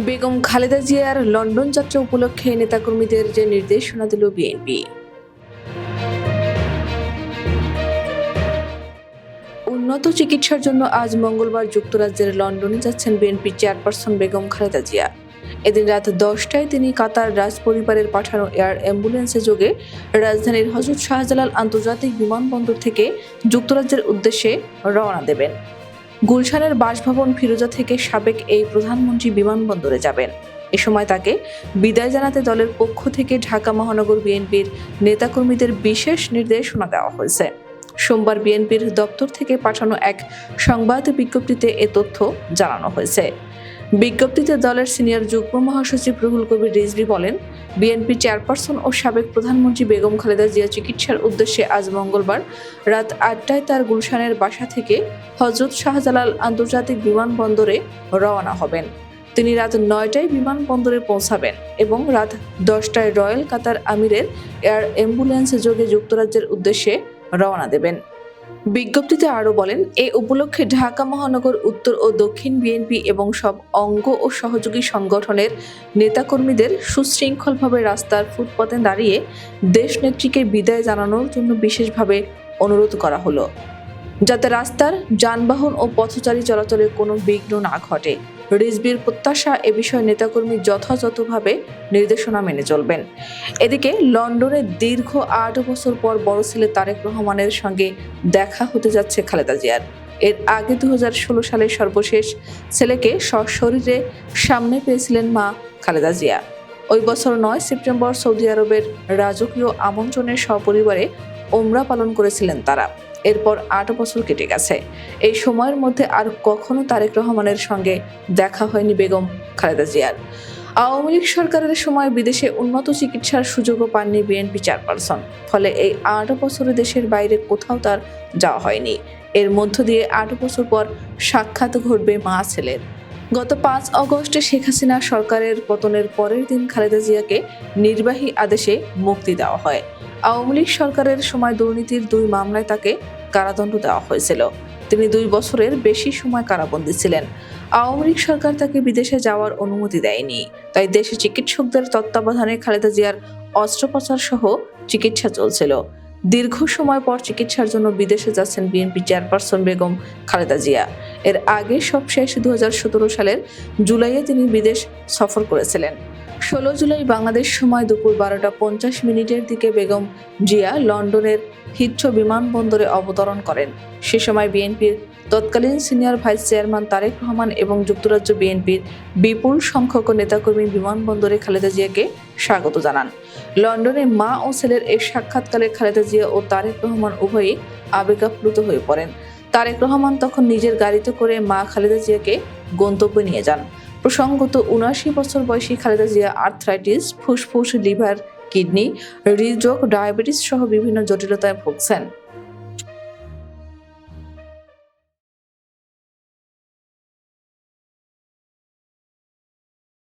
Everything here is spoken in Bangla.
বেগম খালেদা জিয়ার লন্ডন যাত্রা উপলক্ষে নেতাকর্মীদের যে নির্দেশনা দিল বিএনপি। উন্নত চিকিৎসার জন্য আজ মঙ্গলবার যুক্তরাজ্যের লন্ডনে যাচ্ছেন বিএনপি চেয়ারপারসন বেগম খালেদা জিয়া। এদিন রাত 10টায় তিনি কাতার রাজ পরিবারের পাঠানো এয়ার অ্যাম্বুলেন্সে যোগে রাজধানীর হযরত শাহজালাল আন্তর্জাতিক বিমানবন্দর থেকে যুক্তরাজ্যের উদ্দেশ্যে রওনা দেবেন। গুলশানের বাসভবন ফিরোজা থেকে সাবেক এই প্রধানমন্ত্রী বিমানবন্দরে যাবেন। এ সময় তাকে বিদায় জানাতে দলের পক্ষ থেকে ঢাকা মহানগর বিএনপির নেতাকর্মীদের বিশেষ নির্দেশনা দেওয়া হয়েছে। সোমবার বিএনপির দপ্তর থেকে পাঠানো এক সংবাদ বিজ্ঞপ্তিতে এ তথ্য জানানো হয়েছে। বিজ্ঞপ্তিতে দলের সিনিয়র যুগ্ম মহাসচিব রুহুল কবির রিজভী বলেন, বিএনপি চেয়ারপারসন ও সাবেক প্রধানমন্ত্রী বেগম খালেদা জিয়া চিকিৎসার উদ্দেশ্যে আজ মঙ্গলবার রাত 8টায় তার গুলশানের বাসা থেকে হযরত শাহজালাল আন্তর্জাতিক বিমানবন্দরে রওনা হবেন। তিনি রাত 9টায় বিমানবন্দরে পৌঁছাবেন এবং রাত 10টায় রয়্যাল কাতার আমিরের এয়ার অ্যাম্বুলেন্সে যোগে যুক্তরাজ্যের উদ্দেশ্যে রওনা দেবেন। বিজ্ঞপ্তিতে আরও বলেন, এই উপলক্ষে ঢাকা মহানগর উত্তর ও দক্ষিণ বিএনপি এবং সব অঙ্গ ও সহযোগী সংগঠনের নেতাকর্মীদের সুশৃঙ্খলভাবে রাস্তার ফুটপাতে দাঁড়িয়ে দেশনেত্রীকে বিদায় জানানোর জন্য বিশেষভাবে অনুরোধ করা হলো, যাতে রাস্তার যানবাহন ও পথচারী চলাচলে কোনো বিঘ্ন না ঘটে। রিজভীর প্রত্যাশা, এ বিষয়ে নেতাকর্মী যথাযথভাবে নির্দেশনা মেনে চলবেন। এদিকে লন্ডনে দীর্ঘ 8 বছর পর বড় ছেলে তারেক রহমানের সঙ্গে দেখা হতে যাচ্ছে খালেদা জিয়ার। এর আগে 2016 সালে সর্বশেষ ছেলেকে সশরীরে সামনে পেয়েছিলেন মা খালেদা জিয়া। ওই বছর 9 সেপ্টেম্বর সৌদি আরবের রাজকীয় আমন্ত্রণে সপরিবারে ওমরা পালন করেছিলেন তারা। এরপর 8 বছর কেটে গেছে। এই সময়ের মধ্যে আর কখনো তারেক রহমানের সঙ্গে দেখা হয়নি বেগম খালেদা জিয়ার। আওয়ামী লীগ সরকারের সময় বিদেশে উন্নত চিকিৎসার সুযোগও পাননি বিএনপি চেয়ারপারসন। ফলে এই 8 বছরে দেশের বাইরে কোথাও তার যাওয়া হয়নি। এর মধ্য দিয়ে 8 বছর পর সাক্ষাৎ ঘটবে মা ছেলের। গত 5 আগস্টে শেখ হাসিনা সরকারের পতনের পরের দিন খালেদা জিয়াকে নির্বাহী আদেশে মুক্তি দেওয়া হয়। আওয়ামী লীগ সরকারের সময় দুর্নীতির 2 মামলায় তাকে কারাদণ্ড দেওয়া হয়েছিল। তিনি 2 বছরের বেশি সময় কারাবন্দী ছিলেন। আওয়ামী লীগ সরকার তাকে বিদেশে যাওয়ার অনুমতি দেয়নি। তাই দেশে চিকিৎসকদের তত্ত্বাবধানে খালেদা জিয়ার অস্ত্রোপচার সহ চিকিৎসা চলছিল। দীর্ঘ সময় পর চিকিৎসার জন্য বিদেশে যাচ্ছেন বিএনপি চেয়ারপারসন বেগম খালেদা জিয়া। এর আগে সবশেষ 2017 সালের জুলাইয়ে তিনি বিদেশ সফর করেছিলেন। 16 জুলাই বাংলাদেশ সময় দুপুর 12:50 দিকে বেগম জিয়া লন্ডনের হিথ্রো বিমানবন্দরে অবতরণ করেন। সে সময় বিএনপির তৎকালীন senior vice chairman Tarek Rahman এবং যুক্তরাজ্য বিএনপির বিপুল সংখ্যক নেতাকর্মী বিমানবন্দরে খালেদা জিয়াকে স্বাগত জানান। লন্ডনে মা ও ছেলের এই সাক্ষাৎকালে খালেদা জিয়া ও তারেক রহমান উভয়ই আবেগাপ্লুত হয়ে পড়েন। তারেক রহমান তখন নিজের গাড়িতে করে মা খালেদা জিয়াকে গন্তব্যে নিয়ে যান। প্রসঙ্গত 79 বছর বয়সী খালেদা জিয়া আর্থ্রাইটিস, ফুসফুস, লিভার, কিডনি, হৃদরোগ, ডায়াবেটিস সহ বিভিন্ন জটিলতায় ভুগছেন।